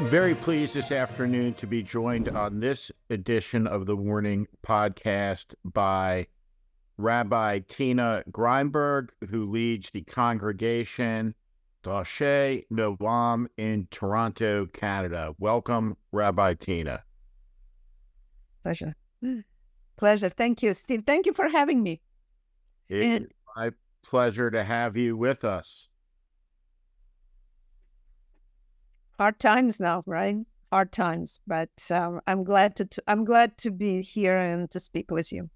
Very pleased this afternoon to be joined on this edition of the Morning Podcast by Rabbi Tina Grimberg, who leads the congregation Dashe Novam in Toronto, Canada. Welcome, Rabbi Tina. Pleasure. Pleasure. Thank you, Steve. Thank you for having me. It's my pleasure to have you with us. Hard times now, right? Hard times, but I'm glad to be here and to speak with you.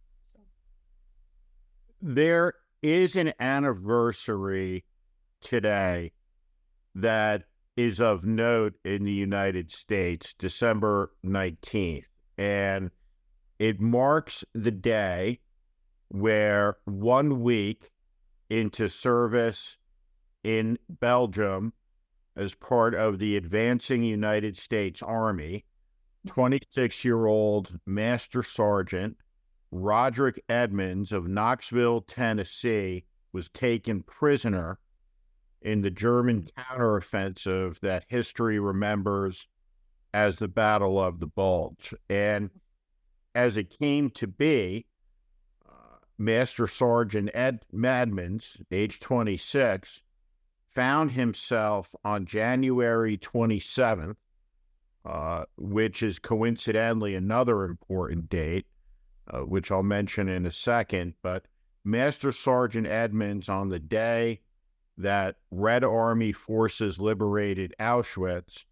There is an anniversary today that is of note in the United States, December 19th, and it marks the day where 1 week into service in Belgium as part of the advancing United States Army, 26-year-old Master Sergeant Roddie Edmonds of Knoxville, Tennessee, was taken prisoner in the German counteroffensive that history remembers as the Battle of the Bulge. And as it came to be, Master Sergeant Edmonds, age 26, found himself on January 27th, which is coincidentally another important date, which I'll mention in a second. But Master Sergeant Edmonds, on the day that Red Army forces liberated Auschwitz,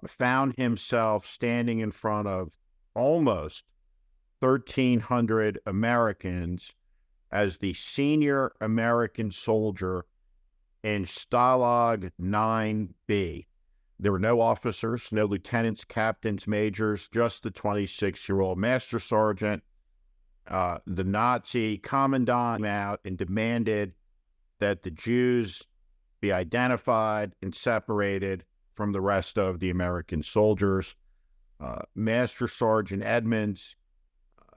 found himself standing in front of almost 1,300 Americans as the senior American soldier in Stalag 9B. There were no officers, no lieutenants, captains, majors, just the 26-year-old Master Sergeant. The Nazi commandant came out and demanded that the Jews be identified and separated from the rest of the American soldiers. Master Sergeant Edmonds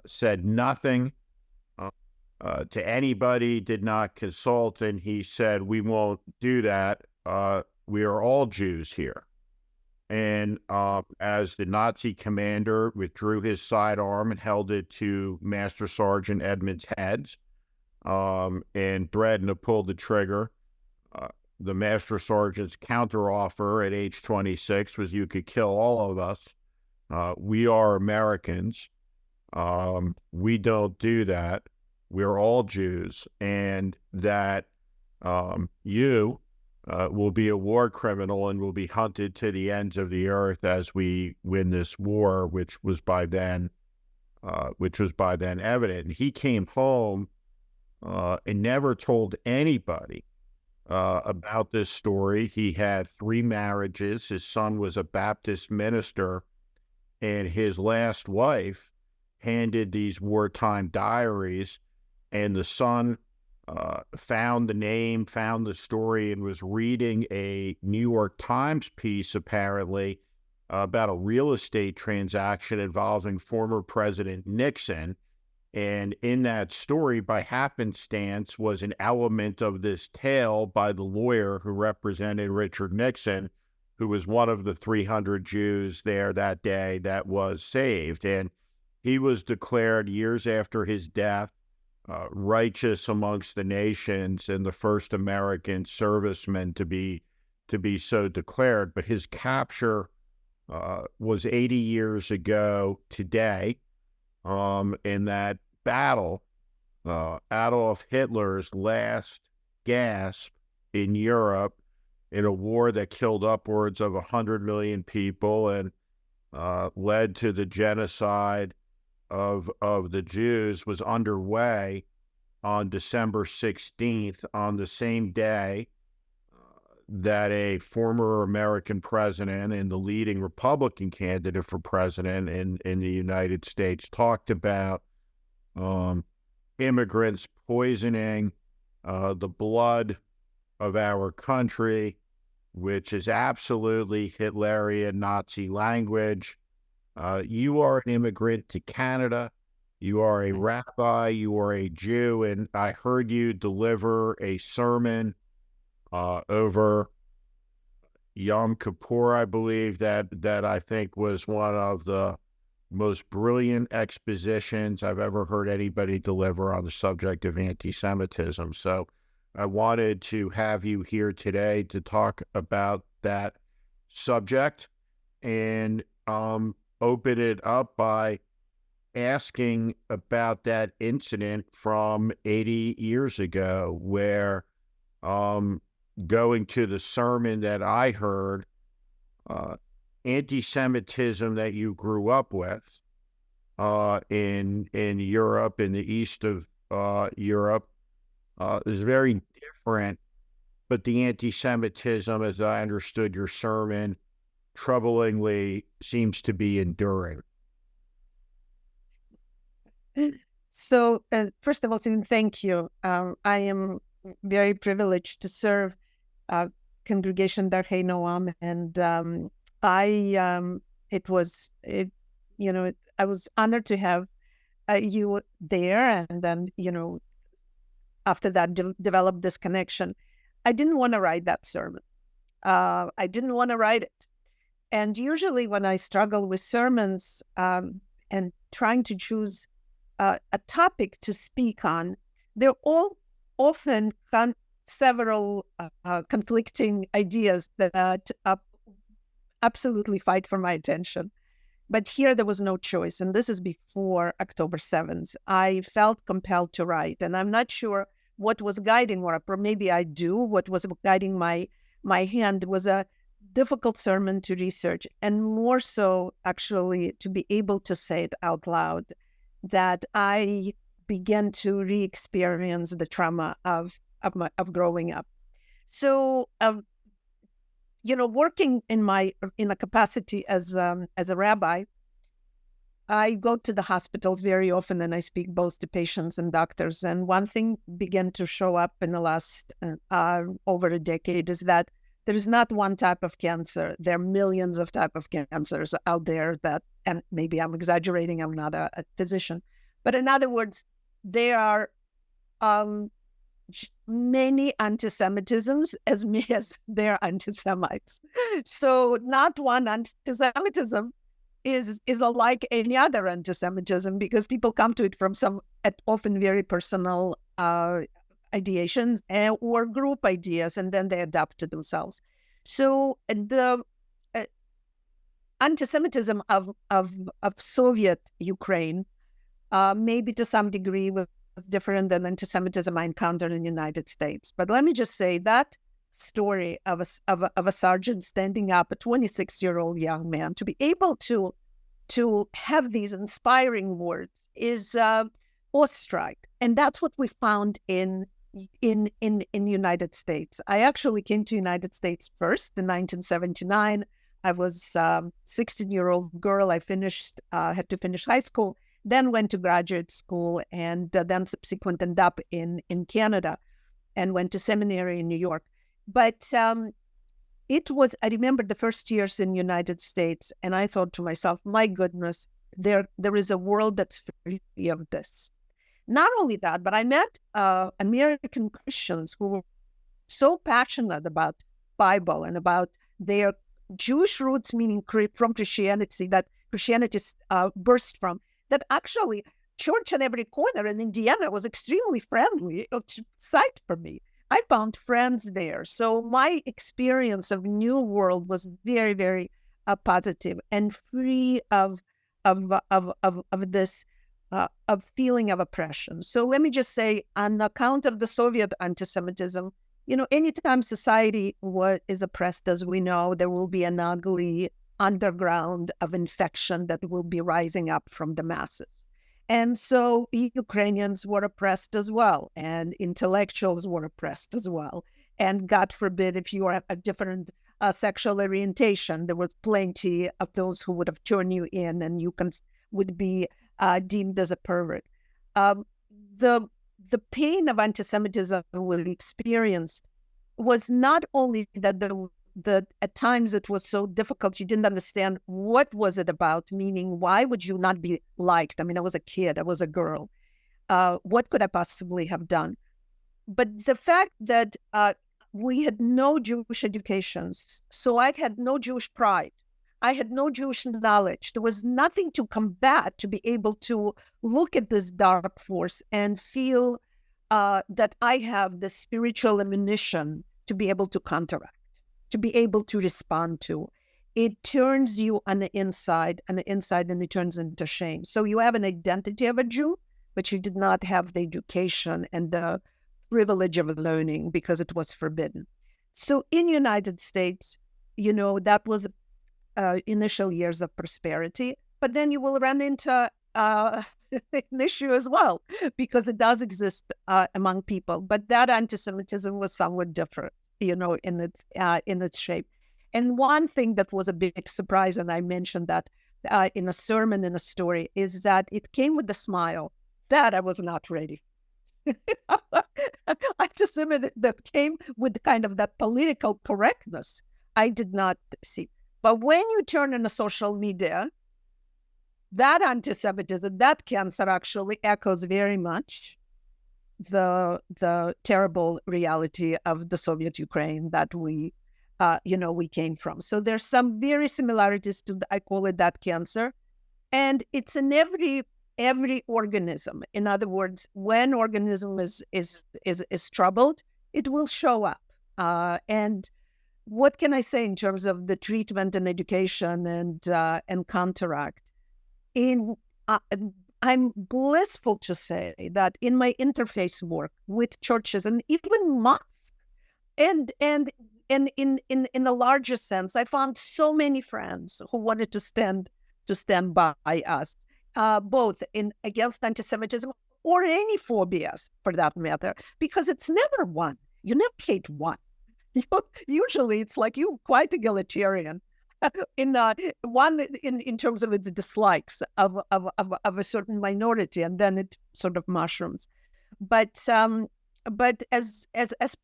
said nothing to anybody, did not consult, and he said, "We won't do that. We are all Jews here." And as the Nazi commander withdrew his sidearm and held it to Master Sergeant Edmonds' head and threatened to pull the trigger, the Master Sergeant's counteroffer at age 26 was, "You could kill all of us. We are Americans. We don't do that. We're all Jews, and that you will be a war criminal and will be hunted to the ends of the earth as we win this war," which was by then evident. And he came home and never told anybody about this story. He had 3 marriages. His son was a Baptist minister, and his last wife handed these wartime diaries, and the son found the name, found the story, and was reading a New York Times piece, apparently, about a real estate transaction involving former President Nixon. And in that story, by happenstance, was an element of this tale by the lawyer who represented Richard Nixon, who was one of the 300 Jews there that day that was saved. And he was declared, years after his death, righteous amongst the nations and the first American serviceman to be so declared. But his capture was 80 years ago today. In that battle, Adolf Hitler's last gasp in Europe, in a war that killed upwards of 100 million people and led to the genocide of the Jews, was underway on December 16th, on the same day that a former American president and the leading Republican candidate for president in the United States talked about immigrants poisoning the blood of our country, which is absolutely Hitlerian Nazi language. You are an immigrant to Canada. You are a rabbi. You are a Jew. And I heard you deliver a sermon over Yom Kippur, I believe, that I think was one of the most brilliant expositions I've ever heard anybody deliver on the subject of anti-Semitism. So I wanted to have you here today to talk about that subject and open it up by asking about that incident from 80 years ago where going to the sermon that I heard, anti-Semitism that you grew up with in Europe, in the east of Europe, is very different. But the anti-Semitism, as I understood your sermon, troublingly seems to be enduring. So, first of all, Stephen, thank you. I am very privileged to serve Congregation Darchei Noam, and I was honored to have you there, and then, after that, develop this connection. I didn't want to write that sermon. I didn't want to write it. And usually when I struggle with sermons and trying to choose a topic to speak on, they're all often several conflicting ideas that absolutely fight for my attention. But here there was no choice, and this is before October 7th. I felt compelled to write, and I'm not sure what was guiding, or maybe I do. What was guiding my hand was a difficult sermon to research, and more so, actually, to be able to say it out loud, that I began to re-experience the trauma of growing up. So, working in a capacity as a rabbi, I go to the hospitals very often, and I speak both to patients and doctors. And one thing began to show up in the last over a decade is that there is not one type of cancer. There are millions of types of cancers out there and maybe I'm exaggerating, I'm not a physician, but in other words, there are many anti-Semitisms as many as there are anti-Semites. So not one anti-Semitism is unlike any other anti-Semitism, because people come to it from some often very personal ideations or group ideas, and then they adapt to themselves. So the anti-Semitism of Soviet Ukraine, maybe to some degree was different than anti-Semitism I encountered in the United States. But let me just say that story of a sergeant standing up, a 26-year-old young man, to be able to have these inspiring words is awestruck, and that's what we found in the United States. I actually came to the United States first in 1979. I was a 16-year-old girl. I had to finish high school, then went to graduate school, and then subsequent ended up in Canada and went to seminary in New York. But I remember the first years in the United States, and I thought to myself, my goodness, there is a world that's free of this. Not only that, but I met American Christians who were so passionate about Bible and about their Jewish roots, meaning from Christianity, that Christianity burst from, that actually church on every corner in Indiana was extremely friendly sight for me. I found friends there. So my experience of New World was very, very positive and free of this of feeling of oppression. So let me just say, on account of the Soviet anti-Semitism, anytime society is oppressed, as we know, there will be an ugly underground of infection that will be rising up from the masses. And so Ukrainians were oppressed as well, and intellectuals were oppressed as well. And God forbid, if you are a different sexual orientation, there was plenty of those who would have turned you in, and you would be deemed as a pervert. The pain of anti-Semitism we experienced was not only that at times it was so difficult, you didn't understand what was it about, meaning why would you not be liked? I mean, I was a kid, I was a girl. What could I possibly have done? But the fact that we had no Jewish education. So I had no Jewish pride. I had no Jewish knowledge. There was nothing to combat to be able to look at this dark force and feel that I have the spiritual ammunition to be able to counteract, to be able to respond to. It turns you on the inside, and it turns into shame. So you have an identity of a Jew, but you did not have the education and the privilege of learning because it was forbidden. So in United States, that was initial years of prosperity, but then you will run into an issue as well, because it does exist among people. But that anti-Semitism was somewhat different, in its shape. And one thing that was a big surprise, and I mentioned that in a sermon, in a story, is that it came with a smile that I was not ready. Anti-Semitism that came with kind of that political correctness, I did not see. But when you turn on the social media, that anti-Semitism, that cancer actually echoes very much the terrible reality of the Soviet Ukraine that we came from. So there's some very similarities to, I call it that cancer. And it's in every organism. In other words, when organism is troubled, it will show up. And what can I say in terms of the treatment and education and counteract? I'm blissful to say that in my interface work with churches and even mosques, and in a larger sense, I found so many friends who wanted to stand by us, both against anti-Semitism or any phobias for that matter, because it's never one. You never hate one. Usually it's like you quite egalitarian in terms of its dislikes of a certain minority, and then it sort of mushrooms. But as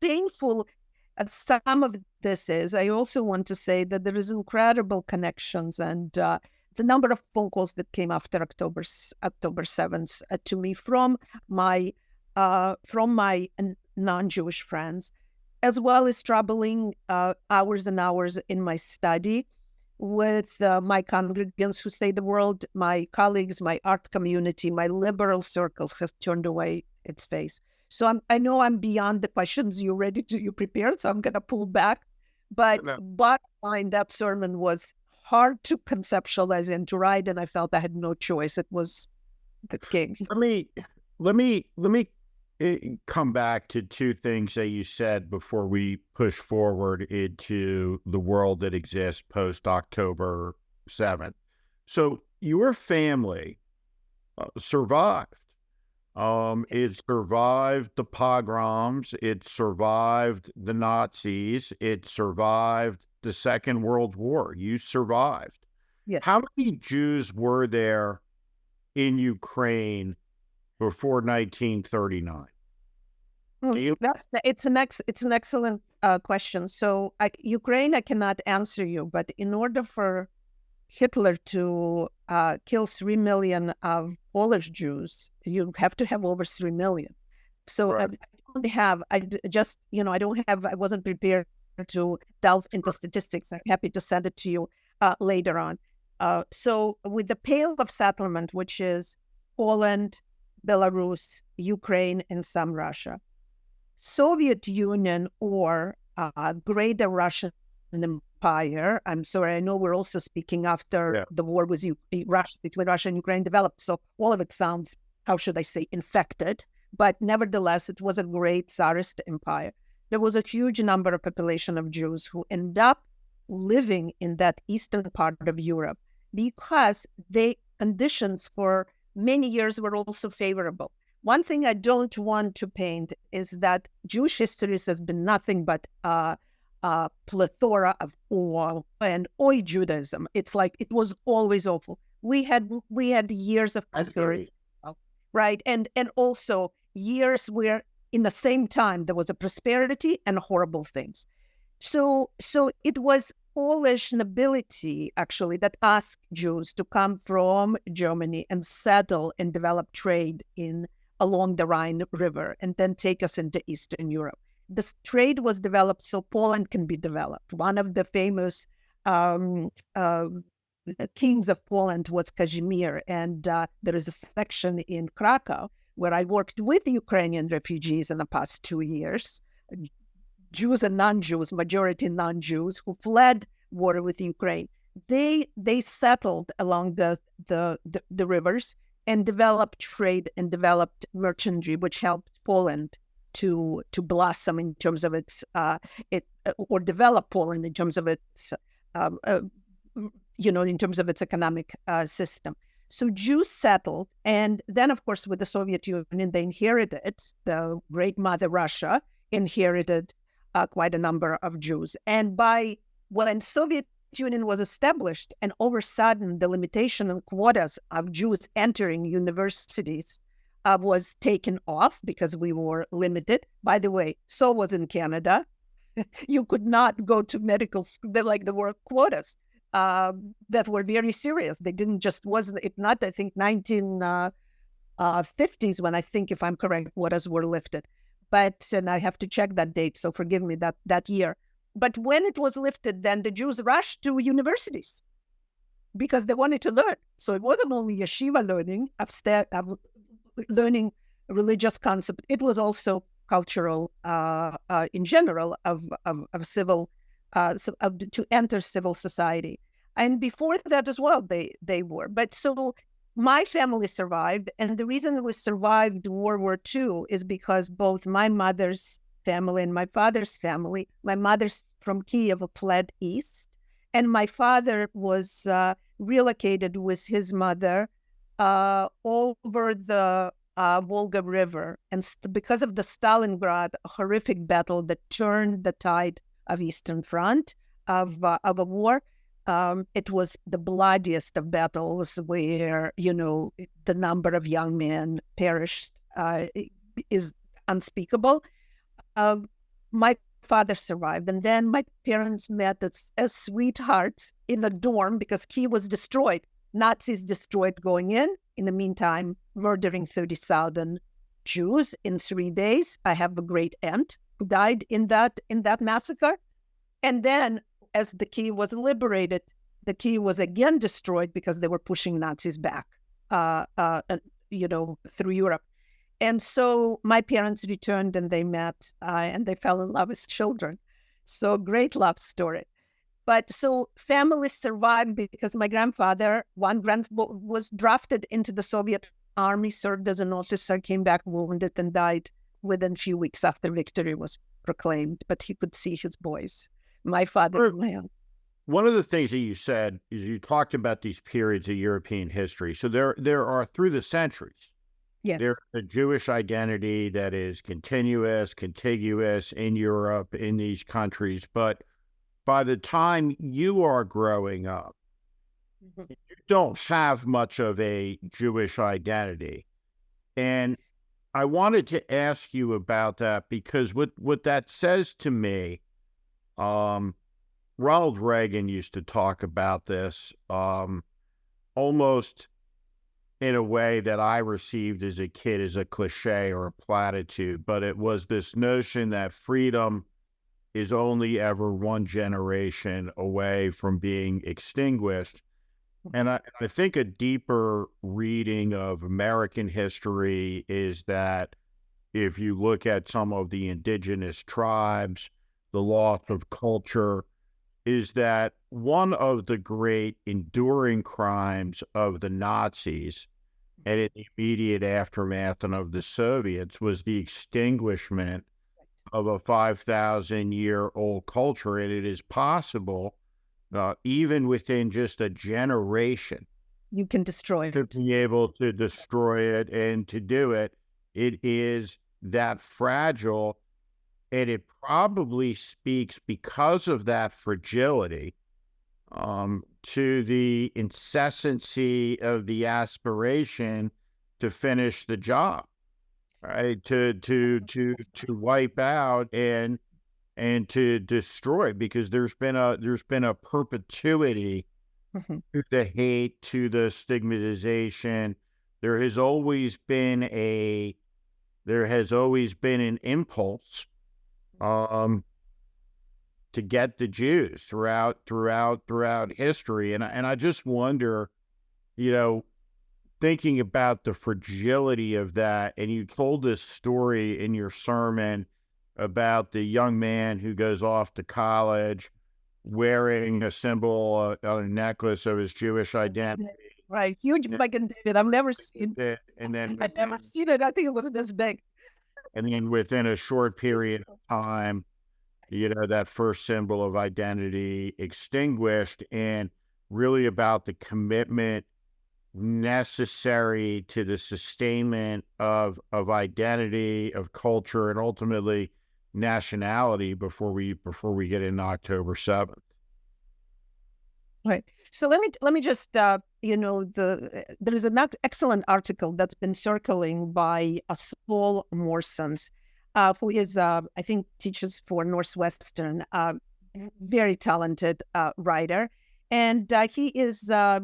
painful as some of this is, I also want to say that there is incredible connections and the number of phone calls that came after October 7th to me from my non-Jewish friends, as well as troubling hours and hours in my study with my congregants who say the world, my colleagues, my art community, my liberal circles has turned away its face. So I know I'm beyond the questions you prepared, so I'm going to pull back. But bottom line, that sermon was hard to conceptualize and to write, and I felt I had no choice. It was the king. Let me come back to two things that you said before we push forward into the world that exists post October 7th. So your family survived. It survived the pogroms. It survived the Nazis. It survived the Second World War. You survived. Yes. How many Jews were there in Ukraine before 1939? It's an excellent question. So Ukraine, I cannot answer you, but in order for Hitler to kill 3 million of Polish Jews, you have to have over 3 million. So right. I wasn't prepared to delve into statistics. I'm happy to send it to you later on. So with the Pale of Settlement, which is Poland, Belarus, Ukraine, and some Russia, Soviet Union or Greater Russian Empire. I'm sorry, I know we're also speaking after the war was between Russia and Ukraine developed. So all of it sounds, how should I say, infected. But nevertheless, it was a great Tsarist empire. There was a huge number of population of Jews who end up living in that eastern part of Europe because the conditions for many years were also favorable. One thing I don't want to paint is that Jewish history has been nothing but a plethora of awe and oi Judaism. It's like it was always awful. We had years of prosperity, right? And also years where in the same time there was a prosperity and horrible things. So it was Polish nobility actually that asked Jews to come from Germany and settle and develop trade along the Rhine River and then take us into Eastern Europe. this trade was developed so Poland can be developed. One of the famous kings of Poland was Kazimir, and there is a section in Krakow where I worked with Ukrainian refugees in the past 2 years, Jews and non-Jews, majority non-Jews, who fled war with Ukraine. They settled along the rivers and developed trade and developed merchantry, which helped Poland to blossom in terms of its or develop Poland in terms of its in terms of its economic system. So Jews settled, and then of course with the Soviet Union they inherited, the great mother Russia inherited quite a number of Jews. And when Soviet Union was established, and all of a sudden the limitation on quotas of Jews entering universities was taken off because we were limited. By the way, so was in Canada. You could not go to medical school, like there were quotas that were very serious. They didn't just, wasn't it not, I think 1950s when I think, if I'm correct, quotas were lifted. But, and I have to check that date, so forgive me that year. But when it was lifted, then the Jews rushed to universities because they wanted to learn. So it wasn't only yeshiva learning, learning religious concept. It was also cultural, in general, of civil, to enter civil society. And before that as well, they were. But so my family survived, and the reason we survived World War II is because both my mother's family and my father's family, my mother's from Kiev fled east, and my father was relocated with his mother over the Volga River. And because of the Stalingrad horrific battle that turned the tide of Eastern Front of a war, it was the bloodiest of battles where, the number of young men perished is unspeakable. My father survived, and then my parents met as sweethearts in a dorm because Kiev was destroyed. Nazis destroyed going in the meantime, murdering 30,000 Jews in 3 days. I have a great aunt who died in that massacre. And then as the Kiev was liberated, the Kiev was again destroyed because they were pushing Nazis back, through Europe. And so my parents returned and they met and they fell in love as children. So great love story. But so families survived because my grandfather, was drafted into the Soviet army, served as an officer, came back wounded and died within a few weeks after victory was proclaimed. But he could see his boys, my father and my aunt. One of the things that you said is you talked about these periods of European history. So there are, through the centuries, yes, there's a Jewish identity that is contiguous in Europe, in these countries. But by the time you are growing up, you don't have much of a Jewish identity. And I wanted to ask you about that because what that says to me, Ronald Reagan used to talk about this almost in a way that I received as a kid as a cliche or a platitude, but it was this notion that freedom is only ever one generation away from being extinguished. And I think a deeper reading of American history is that if you look at some of the indigenous tribes, the loss of culture, is that one of the great enduring crimes of the Nazis and in the immediate aftermath and of the Soviets was the extinguishment of a 5,000-year-old culture. And it is possible, even within just a generation, you can destroy it. To be able to destroy it and to do it, it is that fragile. And it probably speaks because of that fragility to the incessancy of the aspiration to finish the job, right? To wipe out and to destroy, because there's been a perpetuity to the hate, to the stigmatization. There has always been an impulse um, to get the Jews throughout history. And I just wonder, you know, thinking about the fragility of that. And you told this story in your sermon about the young man who goes off to college wearing a symbol on a necklace of his Jewish identity. Right. Huge fucking David. I've never seen it. And then I've never seen it. I think it was this big. And then within a short period of time, you know, that first symbol of identity extinguished, and really about the commitment necessary to the sustainment of identity, of culture, and ultimately nationality before we get into October 7th. Right. So let me just you know, there is an excellent article that's been circling by Saul Morsons, who is I think teaches for Northwestern, very talented writer, and he is a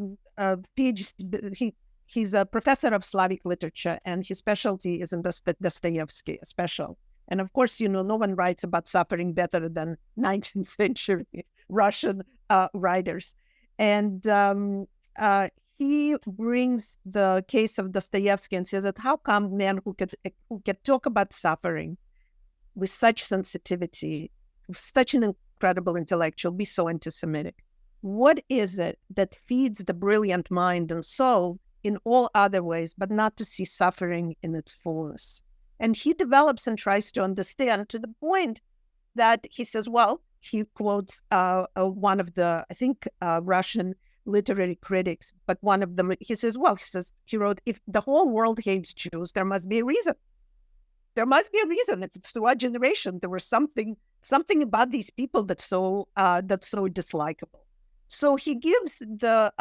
PhD. He's a professor of Slavic literature, and his specialty is in Dostoevsky, special. And of course, you know, no one writes about suffering better than 19th century Russian writers. And he brings the case of Dostoevsky and says that how come men who could talk about suffering with such sensitivity, with such an incredible intellectual, be so anti-Semitic? What is it that feeds the brilliant mind and soul in all other ways, but not to see suffering in its fullness? And he develops and tries to understand, to the point that he says, well, he quotes one of the, I think, Russian literary critics, but one of them, he wrote, if the whole world hates Jews, there must be a reason. There must be a reason. If it's through our generation, there was something about these people that's so dislikable. So he gives Dr.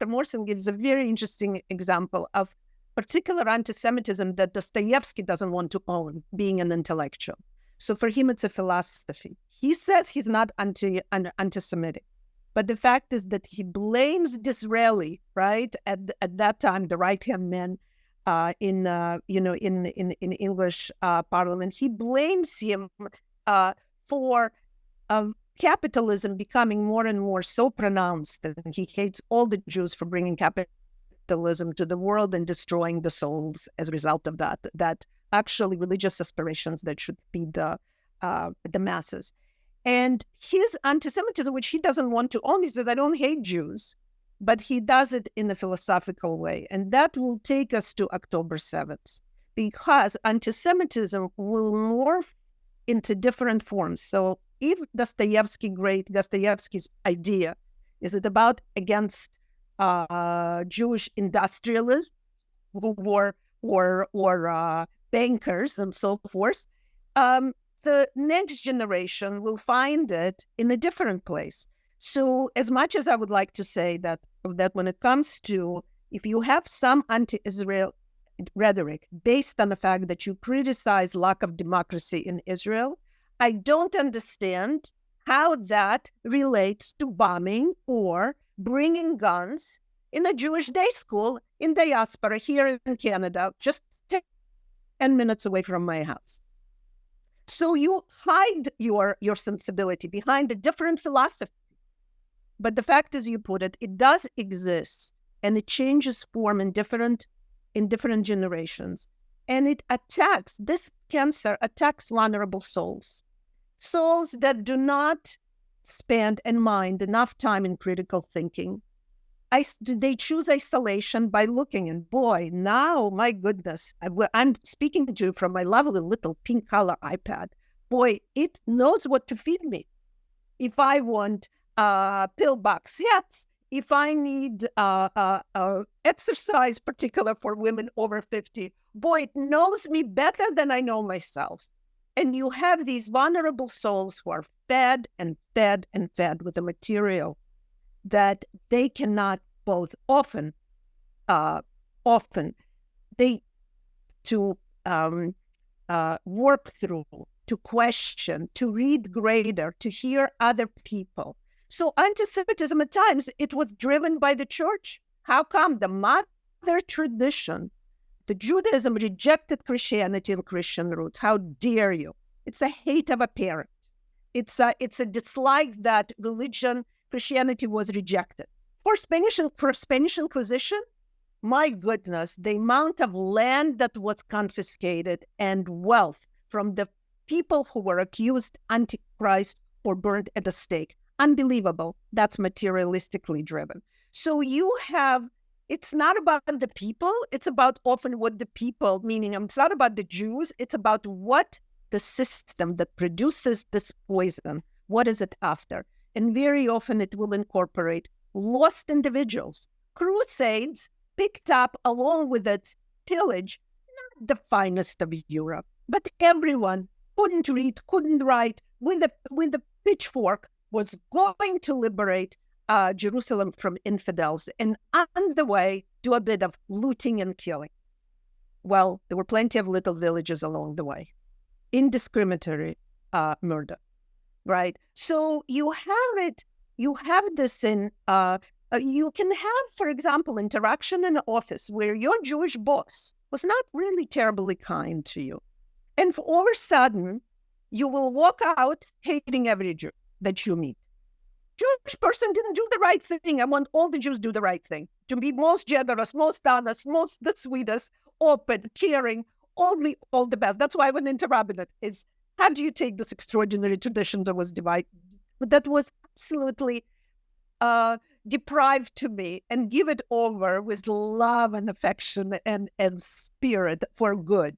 Morson gives a very interesting example of particular anti-Semitism that Dostoevsky doesn't want to own, being an intellectual. So for him, it's a philosophy. He says he's not anti-Semitic, but the fact is that he blames Disraeli, right? At that time, the right-hand man in English parliaments, he blames him for capitalism becoming more and more so pronounced, and he hates all the Jews for bringing capitalism to the world and destroying the souls as a result of that. That actually religious aspirations that should feed the masses. And his anti-Semitism, which he doesn't want to own, he says, I don't hate Jews, but he does it in a philosophical way. And that will take us to October 7th, because anti-Semitism will morph into different forms. So if Dostoevsky's idea is it about against Jewish industrialists or bankers and so forth, the next generation will find it in a different place. So as much as I would like to say that when it comes to, if you have some anti-Israel rhetoric based on the fact that you criticize lack of democracy in Israel, I don't understand how that relates to bombing or bringing guns in a Jewish day school in diaspora here in Canada, just 10 minutes away from my house. So you hide your sensibility behind a different philosophy. But the fact is, you put it, it does exist, and it changes form in different generations. And it attacks, this cancer attacks vulnerable souls that do not spend and mind enough time in critical thinking. They choose isolation by looking, and boy, now, my goodness, I'm speaking to you from my lovely little pink color iPad. Boy, it knows what to feed me. If I want pillbox, yes. If I need exercise, particular for women over 50, boy, it knows me better than I know myself. And you have these vulnerable souls who are fed and fed and fed with a material that they cannot both often work through, to question, to read greater, to hear other people. So anti-Semitism at times, it was driven by the church. How come? The mother tradition, the Judaism rejected Christianity and Christian roots. How dare you? It's a hate of a parent. It's a dislike that Christianity was rejected. For Spanish Inquisition, my goodness, the amount of land that was confiscated and wealth from the people who were accused antichrist or burned at the stake. Unbelievable. That's materialistically driven. So it's not about the people. It's about often what the people, meaning it's not about the Jews. It's about what the system that produces this poison, what is it after? And very often it will incorporate lost individuals. Crusades picked up along with its pillage, not the finest of Europe, but everyone couldn't read, couldn't write, when the pitchfork was going to liberate Jerusalem from infidels, and on the way do a bit of looting and killing. Well, there were plenty of little villages along the way. Indiscriminatory murder, right? So you have this in, you can have, for example, interaction in an office where your Jewish boss was not really terribly kind to you. And all of a sudden, you will walk out hating every Jew that you meet. Jewish person didn't do the right thing. I want all the Jews to do the right thing, to be most generous, most honest, most the sweetest, open, caring, all the best. That's why I went into rabbinate is, how do you take this extraordinary tradition that was absolutely deprived to me and give it over with love and affection and spirit for good?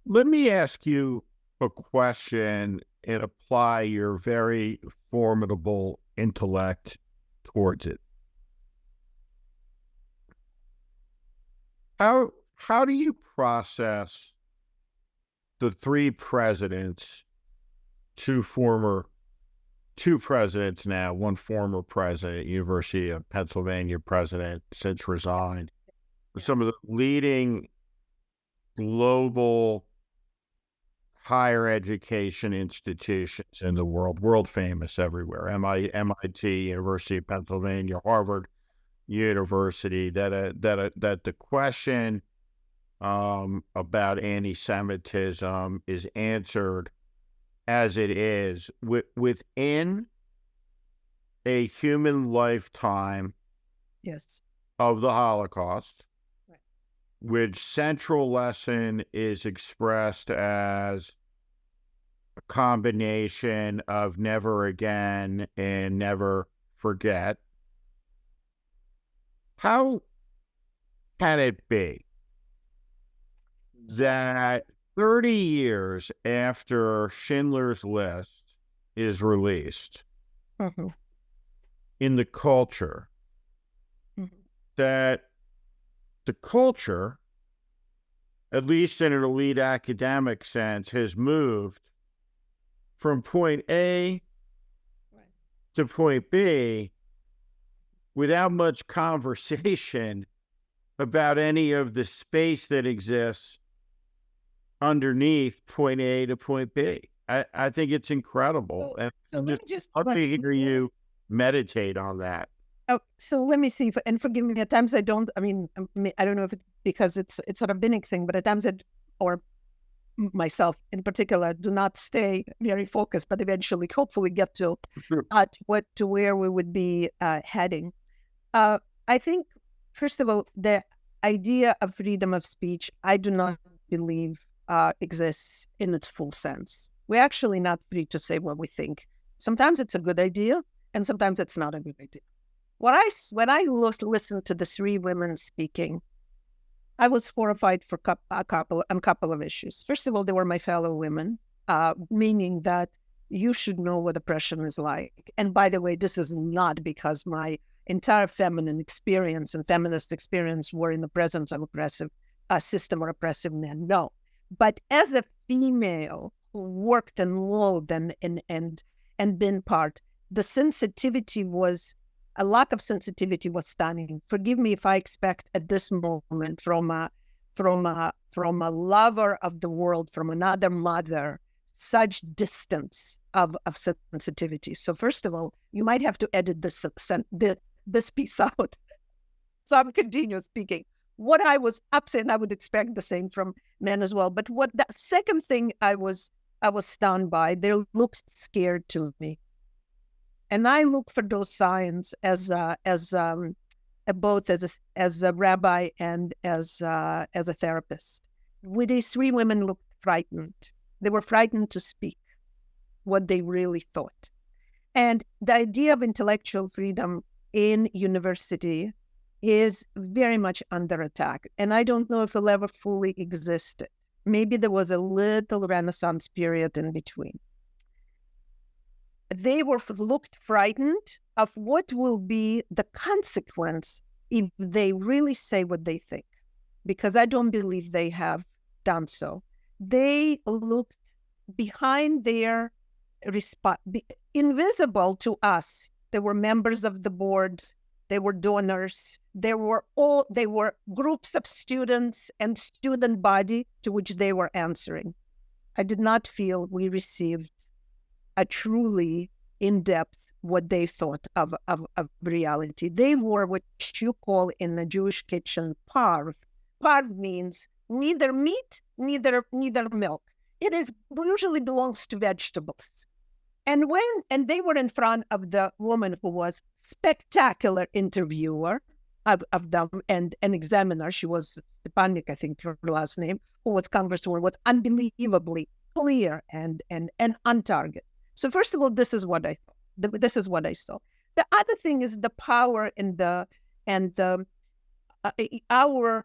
Let me ask you a question and apply your very formidable intellect towards it. How do you process the two presidents now, one former president, University of Pennsylvania president, since resigned, some of the leading global higher education institutions in the world famous everywhere, MIT, University of Pennsylvania, Harvard University, that the question about anti-Semitism is answered as it is within a human lifetime of the Holocaust, which central lesson is expressed as a combination of never again and never forget. How can it be that 30 years after Schindler's List is released in the culture, that the culture, at least in an elite academic sense, has moved from point A to point B without much conversation about any of the space that exists underneath point A to point B? I think it's incredible. And I'll hear you meditate on that. Oh, so let me see, and forgive me, at times I don't know if it's because it's a rabbinic thing, but at times or myself in particular, do not stay very focused, but eventually, hopefully get to where we would be heading. I think, first of all, the idea of freedom of speech, I do not believe exists in its full sense. We're actually not free to say what we think. Sometimes it's a good idea, and sometimes it's not a good idea. When I listened to the three women speaking, I was horrified for a couple of issues. First of all, they were my fellow women, meaning that you should know what oppression is like. And by the way, this is not because my entire feminine experience and feminist experience were in the presence of oppressive system or oppressive men. No. But as a female who worked and lulled and been part, the sensitivity was, a lack of sensitivity was stunning. Forgive me if I expect at this moment from a lover of the world, from another mother, such distance of sensitivity. So first of all, you might have to edit this piece out. So I'm continue speaking. what I was upset, and I would expect the same from men as well. But what that second thing I was stunned by, they looked scared to me. And I look for those signs as both as a rabbi and as a therapist. With these three women looked frightened. They were frightened to speak what they really thought. And the idea of intellectual freedom in university is very much under attack. And I don't know if it'll ever fully existed. Maybe there was a little Renaissance period in between. They looked frightened of what will be the consequence if they really say what they think, because I don't believe they have done so. They looked behind their invisible to us. They were members of the board. They were donors. They were groups of students and student body to which they were answering. I did not feel we received a truly in-depth what they thought of reality. They were what you call in the Jewish kitchen parv. Parv means neither meat, neither milk. It usually belongs to vegetables. And they were in front of the woman who was spectacular interviewer of them and an examiner. She was Stepanik, I think her last name, who was congresswoman, was unbelievably clear and on target. So first of all, this is what I thought. This is what I saw. The other thing is the power and our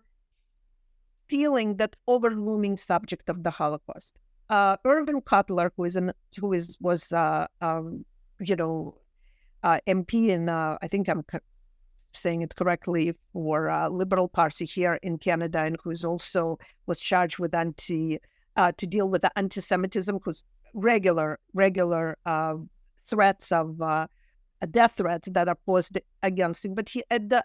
feeling that overlooming subject of the Holocaust. Irvin Cutler, was MP in I think I'm saying it correctly for Liberal Party here in Canada, and who is also was charged with to deal with the anti-Semitism, who's regular threats of death threats that are posed against him. But he at the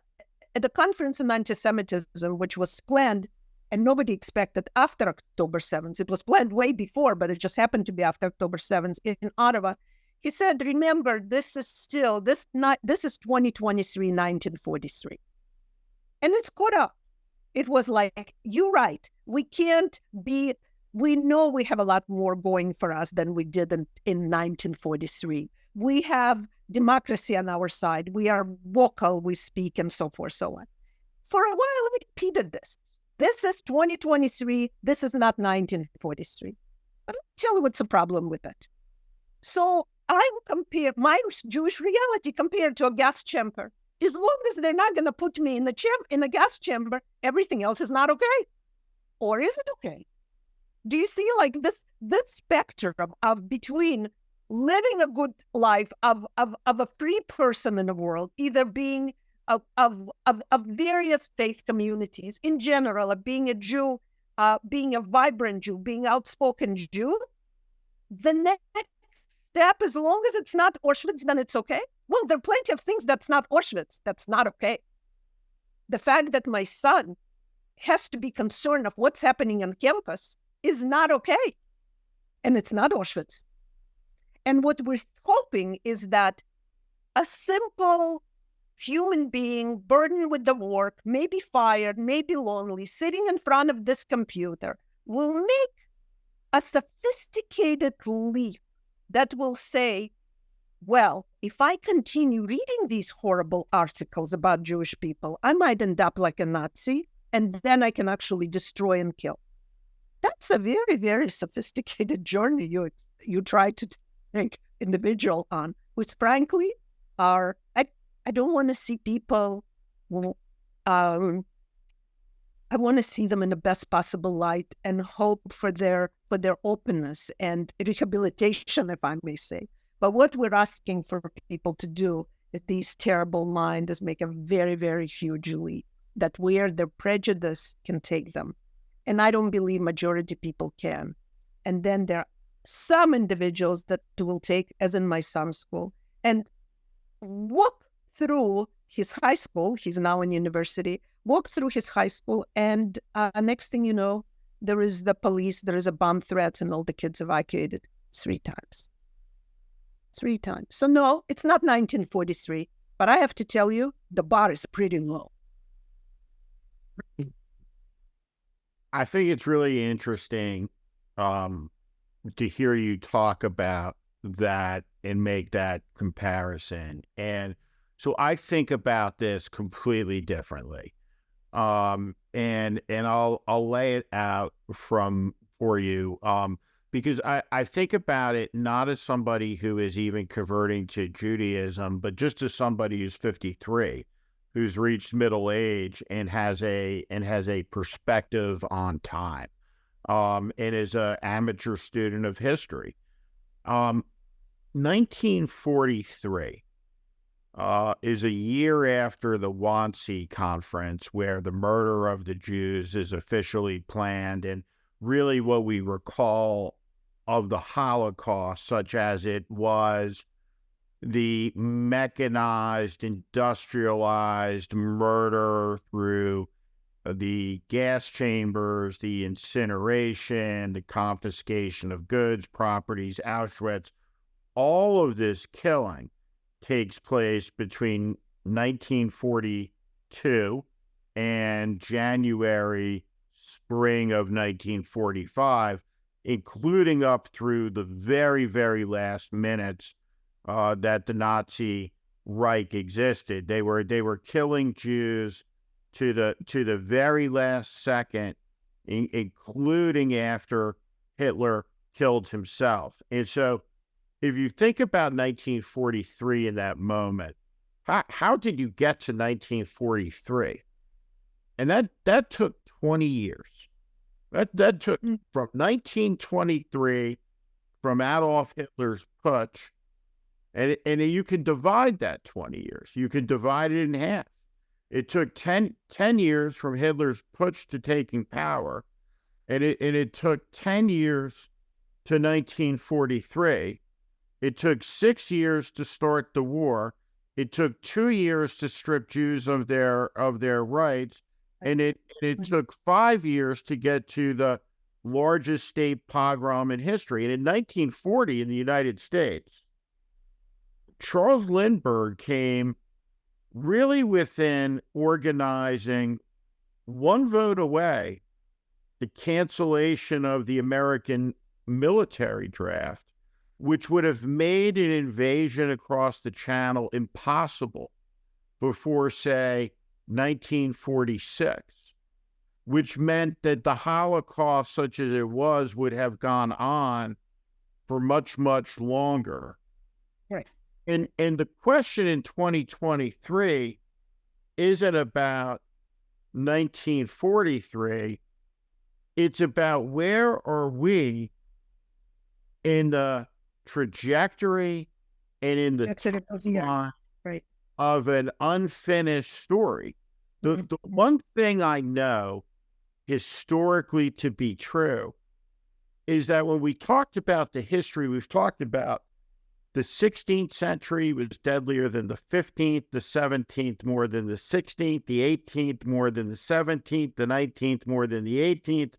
conference on anti-Semitism, which was planned, and nobody expected after October 7th. It was planned way before, but it just happened to be after October 7th in Ottawa. He said, remember, this is 2023, 1943. And it's caught up. It was like, you're right. We know we have a lot more going for us than we did in 1943. We have democracy on our side. We are vocal, we speak, and so forth, so on. For a while, I repeated this. This is 2023. This is not 1943. But I'll tell you what's the problem with it. So I will compare my Jewish reality compared to a gas chamber. As long as they're not going to put me in a gas chamber, everything else is not okay. Or is it okay? Do you see like this spectrum of between living a good life of a free person in the world, either being of various faith communities in general, of being a Jew, being a vibrant Jew, being outspoken Jew, the next step, as long as it's not Auschwitz, then it's okay. Well, there are plenty of things that's not Auschwitz, that's not okay. The fact that my son has to be concerned of what's happening on campus is not okay. And it's not Auschwitz. And what we're hoping is that a simple human being burdened with the work, maybe fired, maybe lonely, sitting in front of this computer will make a sophisticated leap that will say, well, if I continue reading these horrible articles about Jewish people, I might end up like a Nazi, and then I can actually destroy and kill. That's a very, very sophisticated journey you try to take individual on, which frankly are, I don't want to see people, I want to see them in the best possible light and hope for their openness and rehabilitation, if I may say. But what we're asking for people to do with these terrible minds is make a very, very huge leap, that where their prejudice can take them. And I don't believe majority people can. And then there are some individuals that will take, as in my son's school, and walk through his high school. He's now in university. Walk through his high school, and next thing you know, there is the police, there is a bomb threat, and all the kids evacuated 3 times. 3 times. So no, it's not 1943, but I have to tell you, the bar is pretty low. I think it's really interesting to hear you talk about that and make that comparison. And so I think about this completely differently. And I'll lay it out for you. Because I think about it not as somebody who is even converting to Judaism, but just as somebody who's 53, who's reached middle age and has a perspective on time, and is an amateur student of history. 1943 is a year after the Wannsee Conference, where the murder of the Jews is officially planned, and really what we recall of the Holocaust, such as it was the mechanized, industrialized murder through the gas chambers, the incineration, the confiscation of goods, properties, Auschwitz, all of this killing takes place between 1942 and January, spring of 1945, including up through the very, very last minutes that the Nazi Reich existed. They were killing Jews to the very last second, including after Hitler killed himself. And so if you think about 1943 in that moment, how did you get to 1943? And that took 20 years. That took from 1923, from Adolf Hitler's putsch, and you can divide that 20 years. You can divide it in half. It took 10 years from Hitler's putsch to taking power, and it took 10 years to 1943. It took 6 years to start the war. It took 2 years to strip Jews of their rights, and it took 5 years to get to the largest state pogrom in history. And in 1940, in the United States, Charles Lindbergh came really within organizing, one vote away, the cancellation of the American military draft, which would have made an invasion across the channel impossible before, say, 1946, which meant that the Holocaust, such as it was, would have gone on for much, much longer. Right. And the question in 2023 isn't about 1943. It's about where are we in the trajectory and in the timeline of an unfinished story. The one thing I know historically to be true is that when we talked about the history, we've talked about the 16th century was deadlier than the 15th, the 17th more than the 16th, the 18th more than the 17th, the 19th more than the 18th,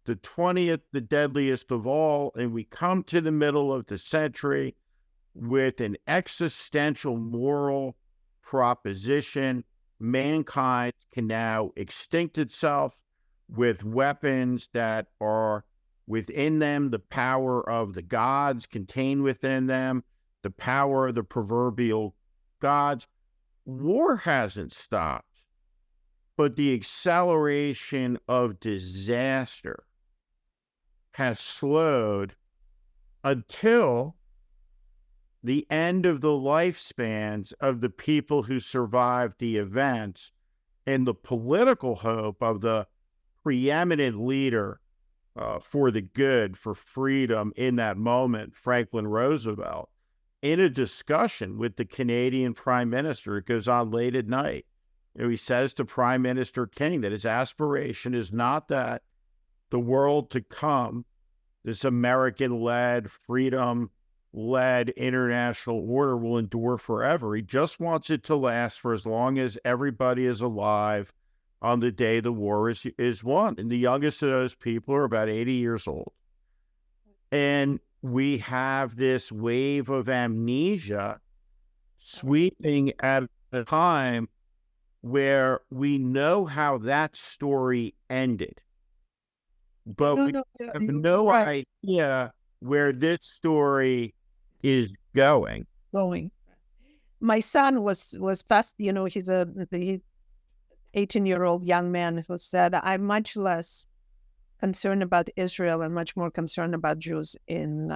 the 20th the deadliest of all, and we come to the middle of the century with an existential moral proposition. Mankind can now extinct itself with weapons that are within them, the power of the gods contained within them, the power of the proverbial gods. War hasn't stopped, but the acceleration of disaster has slowed until the end of the lifespans of the people who survived the events, and the political hope of the preeminent leader for the good, for freedom in that moment, Franklin Roosevelt, in a discussion with the Canadian Prime Minister. It goes on late at night. He says to Prime Minister King that his aspiration is not that the world to come, this American-led, freedom-led international order, will endure forever. He just wants it to last for as long as everybody is alive on the day the war is won. And the youngest of those people are about 80 years old. And we have this wave of amnesia sweeping at a time where we know how that story ended. but we have no idea where this story is going. My son was fast, he's the 18-year-old young man who said, I'm much less concerned about Israel and much more concerned about Jews in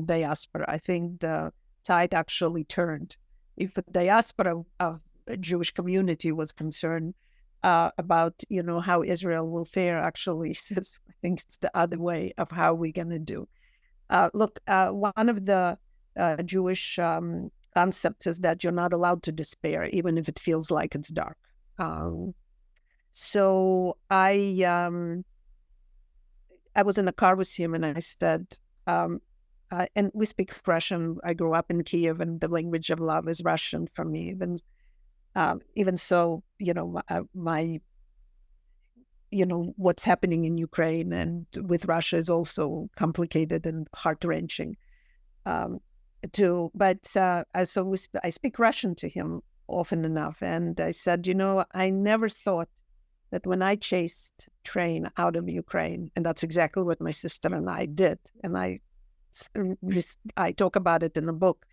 diaspora. I think the tide actually turned. If the diaspora of the Jewish community was concerned about, how Israel will fare, actually, I think it's the other way of how we're going to do. Look, one of the Jewish concepts is that you're not allowed to despair, even if it feels like it's dark. So I was in a car with him, and I said, and we speak Russian. I grew up in Kiev, and the language of love is Russian for me. Even so, my what's happening in Ukraine and with Russia is also complicated and heart-wrenching. So I speak Russian to him often enough, and I said, I never thought that when I chased train out of Ukraine, and that's exactly what my sister and I did, and I talk about it in the book,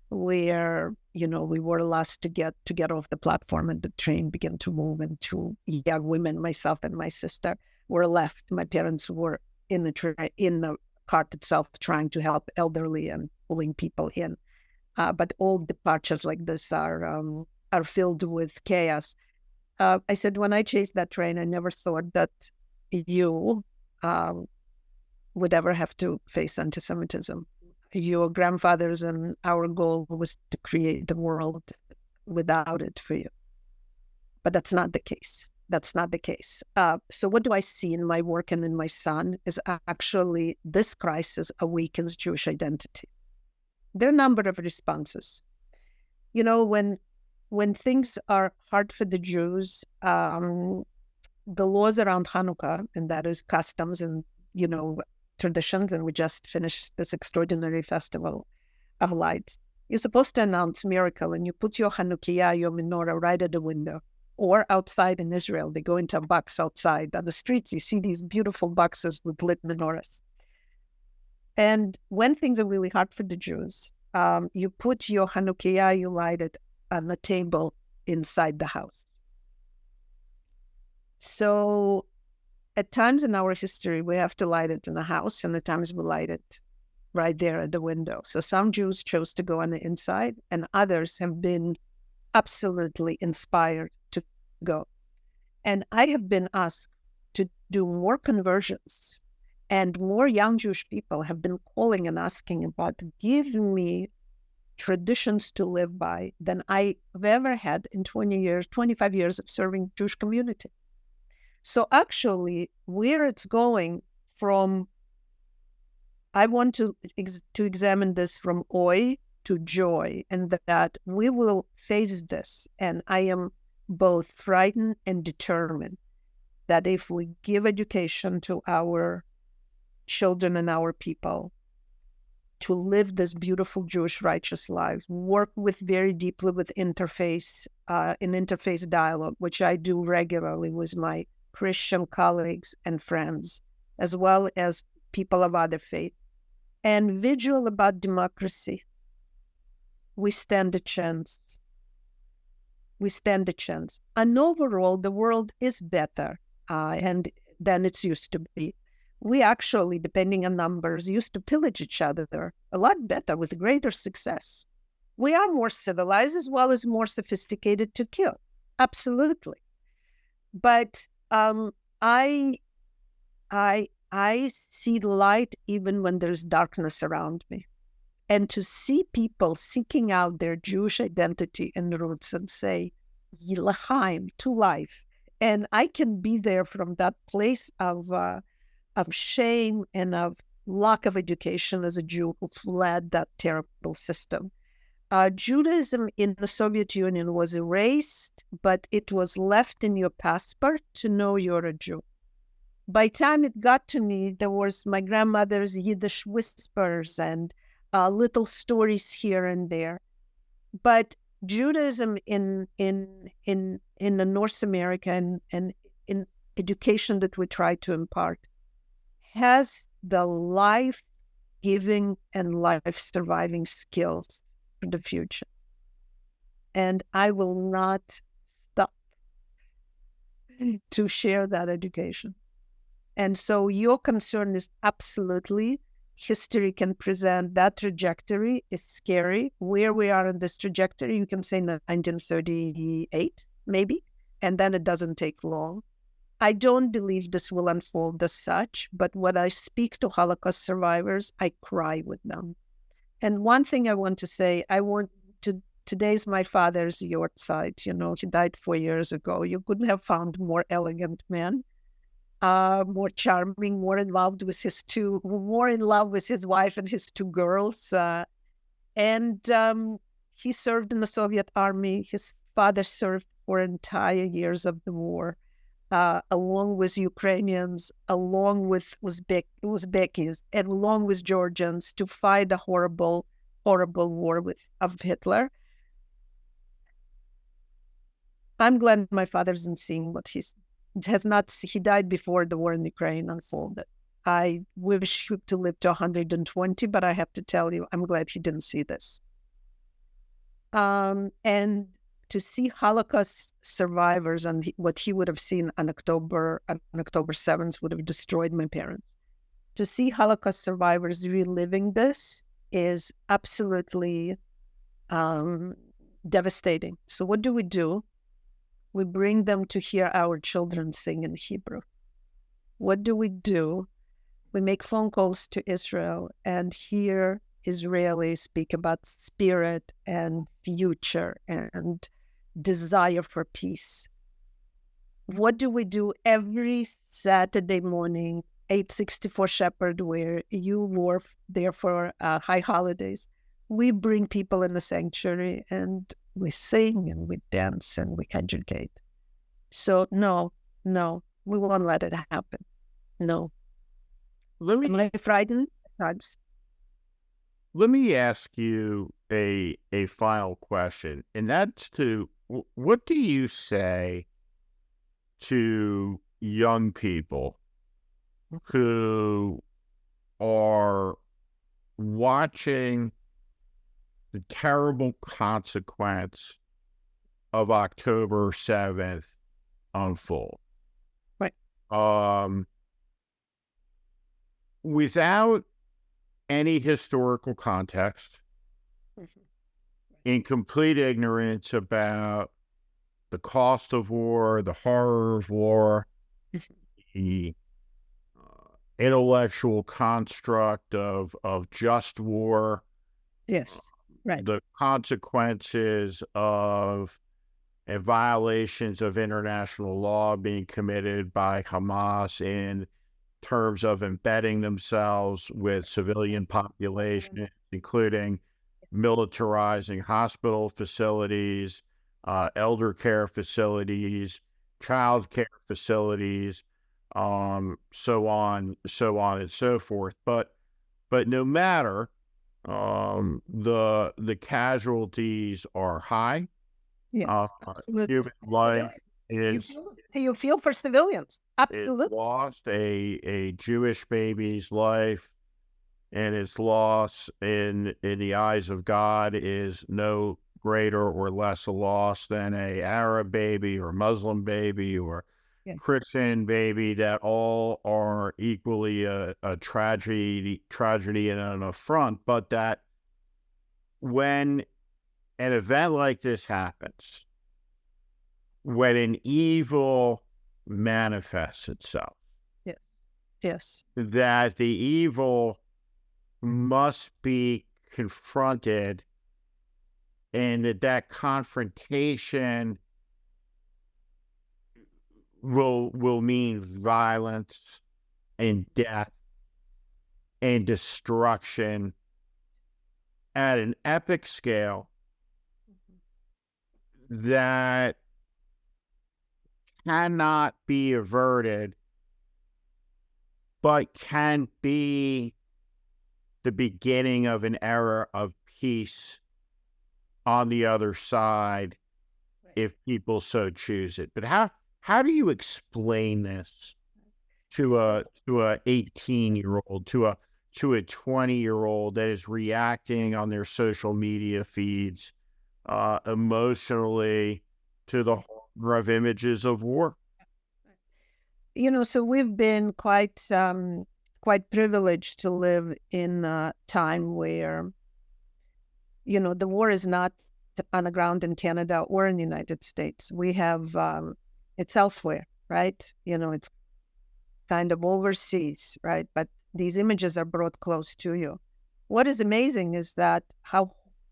where we were last to get off the platform, and the train began to move, and two young women, myself and my sister, were left. My parents were in the cart itself, trying to help elderly and pulling people in. But all departures like this are filled with chaos. I said, when I chased that train, I never thought that you would ever have to face anti-Semitism. Your grandfathers and our goal was to create a world without it for you. But that's not the case. So what do I see in my work and in my son is actually this crisis awakens Jewish identity. There are a number of responses. When things are hard for the Jews, the laws around Hanukkah, and that is customs and, traditions, and we just finished this extraordinary festival of lights. You're supposed to announce miracle, and you put your Hanukkah, your menorah, right at the window, or outside in Israel. They go into a box outside. On the streets, you see these beautiful boxes with lit menorahs. And when things are really hard for the Jews, you put your Hanukkah, you light it on the table inside the house. So at times in our history, we have to light it in the house, and at times we light it right there at the window. So some Jews chose to go on the inside, and others have been absolutely inspired to go. And I have been asked to do more conversions, and more young Jewish people have been calling and asking about, give me traditions to live by than I've ever had in 25 years of serving Jewish community. So actually, where it's going from, I want to examine this from awe to joy, and that we will face this. And I am both frightened and determined that if we give education to our children and our people to live this beautiful Jewish righteous life, work very deeply with interface, in interface dialogue, which I do regularly with my Christian colleagues and friends, as well as people of other faith, and vigil about democracy, we stand a chance. And overall, the world is better than it used to be. We actually, depending on numbers, used to pillage each other a lot better with greater success. We are more civilized as well as more sophisticated to kill. Absolutely. But I see the light even when there's darkness around me. And to see people seeking out their Jewish identity and roots and say, L'chaim, to life. And I can be there from that place of shame and of lack of education as a Jew who fled that terrible system. Judaism in the Soviet Union was erased, but it was left in your passport to know you're a Jew. By the time it got to me, there was my grandmother's Yiddish whispers and little stories here and there. But Judaism in North America and education that we try to impart has the life-giving and life-surviving skills for the future. And I will not stop to share that education. And so your concern is absolutely, history can present that trajectory is scary. Where we are in this trajectory, you can say 1938, maybe, and then it doesn't take long. I don't believe this will unfold as such, but when I speak to Holocaust survivors, I cry with them. And one thing I want to say, today's my father's yahrzeit. He died 4 years ago. You couldn't have found more elegant man, more charming, more in love with his wife and his 2 girls. And he served in the Soviet army. His father served for entire years of the war, along with Ukrainians, along with Uzbekis, and along with Georgians to fight a horrible, horrible war of Hitler. I'm glad my father isn't seeing what he died before the war in Ukraine unfolded. I wish to live to 120, but I have to tell you, I'm glad he didn't see this. And to see Holocaust survivors and what he would have seen on October 7th would have destroyed my parents. To see Holocaust survivors reliving this is absolutely devastating. So what do? We bring them to hear our children sing in Hebrew. What do? We make phone calls to Israel and hear Israelis speak about spirit and future and desire for peace. What do every Saturday morning, 864 Shepherd, where you were there for high holidays? We bring people in the sanctuary and we sing and we dance and we educate. So no, we won't let it happen. No. Am I frightened? Let me ask you a final question, and that's what do you say to young people who are watching the terrible consequence of October 7th unfold? Right. Without any historical context, in complete ignorance about the cost of war, the horror of war, the intellectual construct of just war, yes, right, the consequences of violations of international law being committed by Hamas in terms of embedding themselves with civilian population, including militarizing hospital facilities, elder care facilities, child care facilities, so on and so forth. But no matter, the casualties are high. yes, Human life is. You feel for civilians. Absolutely. It lost a Jewish baby's life, and its loss in the eyes of God is no greater or less a loss than a Arab baby or Muslim baby or Christian baby, that all are equally a tragedy and an affront. But that when an event like this happens, when an evil manifests itself, yes, that the evil must be confronted, and that confrontation will mean violence and death and destruction at an epic scale that cannot be averted, but can be the beginning of an era of peace on the other side, if people so choose it. But How do you explain this to a 18-year-old, to a 20-year-old that is reacting on their social media feeds emotionally to the horror of images of war? So we've been quite privileged to live in a time where, the war is not on the ground in Canada or in the United States. We have, it's elsewhere, right? It's kind of overseas, right? But these images are brought close to you. What is amazing is that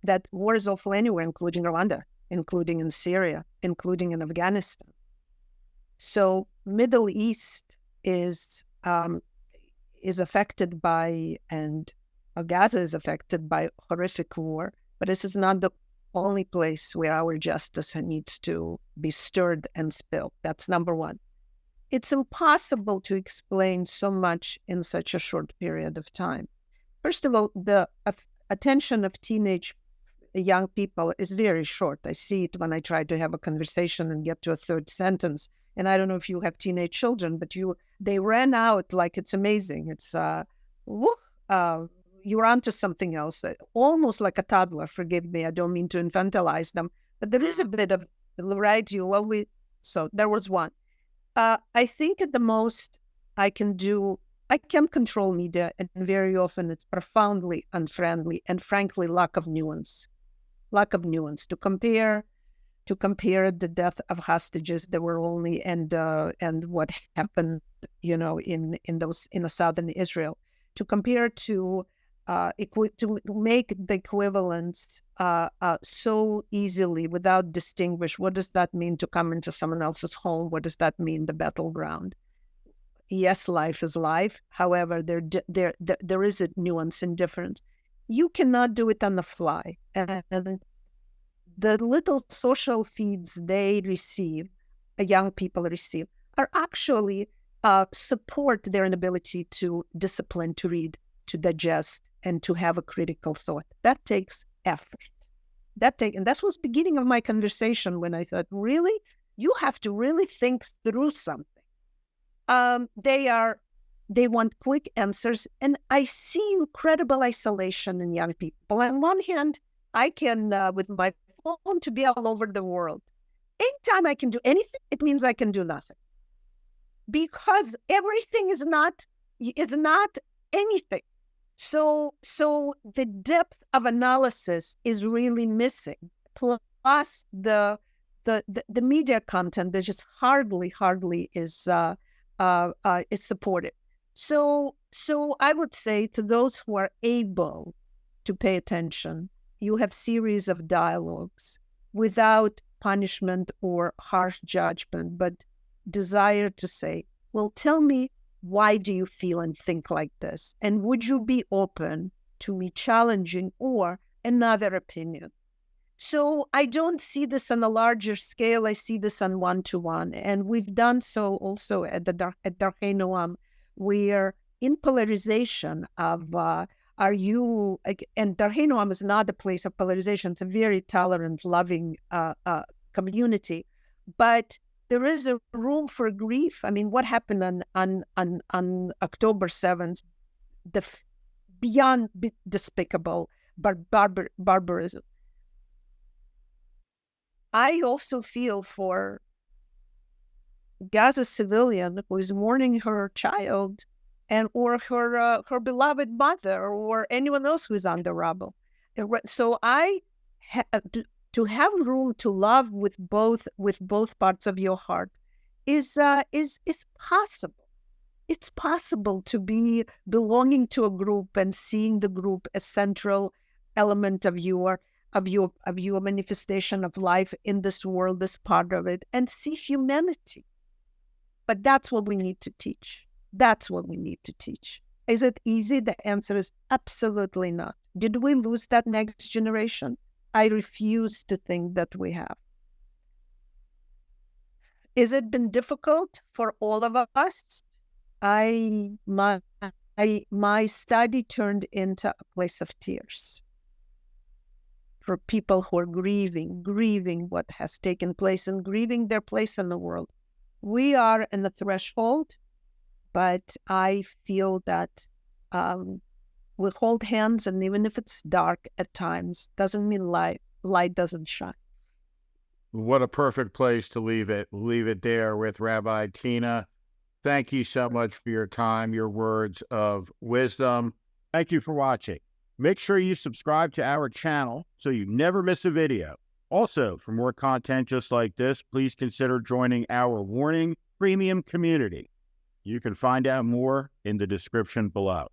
that war is awful anywhere, including Rwanda, including in Syria, including in Afghanistan. So Middle East is affected by, and Gaza is affected by horrific war, but this is not the only place where our justice needs to be stirred and spilled. That's number one. It's impossible to explain so much in such a short period of time. First of all, the attention of teenage young people is very short. I see it when I try to have a conversation and get to a third sentence. And I don't know if you have teenage children, but they ran out like it's amazing. It's you're onto something else, almost like a toddler. Forgive me, I don't mean to infantilize them, but there is a bit of variety. So there was one. I think at the most I can control media, and very often it's profoundly unfriendly and frankly lack of nuance to compare the death of hostages that were only and what happened, in southern Israel, to compare to make the equivalence so easily without distinguish. What does that mean to come into someone else's home? What does that mean, the battleground? Yes, life is life. However, there is a nuance and difference. You cannot do it on the fly. And the little social feeds they receive, young people receive, are actually support their inability to discipline, to read, to digest, and to have a critical thought. That takes effort. And that was the beginning of my conversation when I thought, really, you have to really think through something. They want quick answers, and I see incredible isolation in young people. On one hand, I can, with my phone, to be all over the world. Anytime I can do anything, it means I can do nothing, because everything is not anything. So the depth of analysis is really missing. Plus the media content that just hardly is supported. So I would say to those who are able to pay attention, you have series of dialogues without punishment or harsh judgment, but desire to say, well, tell me, why do you feel and think like this? And would you be open to me challenging or another opinion? So I don't see this on a larger scale. I see this on one-to-one. And we've done so also at Darchei Noam. We're in polarization of, and Darchei Noam is not a place of polarization. It's a very tolerant, loving community. But there is a room for grief. I mean, what happened on October 7th, beyond despicable barbarism. I also feel for Gaza civilian who is mourning her child or her beloved mother or anyone else who is on the rubble. So to have room to love with both parts of your heart is possible. It's possible to be belonging to a group and seeing the group as central element of your manifestation of life in this world as part of it, and see humanity. But that's what we need to teach. Is it easy? The answer is absolutely not. Did we lose that next generation? I refuse to think that we have. Is it been difficult for all of us? My study turned into a place of tears for people who are grieving what has taken place and grieving their place in the world. we are in the threshold, but I feel that we hold hands, and even if it's dark at times, doesn't mean light doesn't shine. What a perfect place to leave it. Leave it there with Rabbi Tina. Thank you so much for your time, your words of wisdom. Thank you for watching. Make sure you subscribe to our channel so you never miss a video. Also, for more content just like this, please consider joining our Warning Premium community. You can find out more in the description below.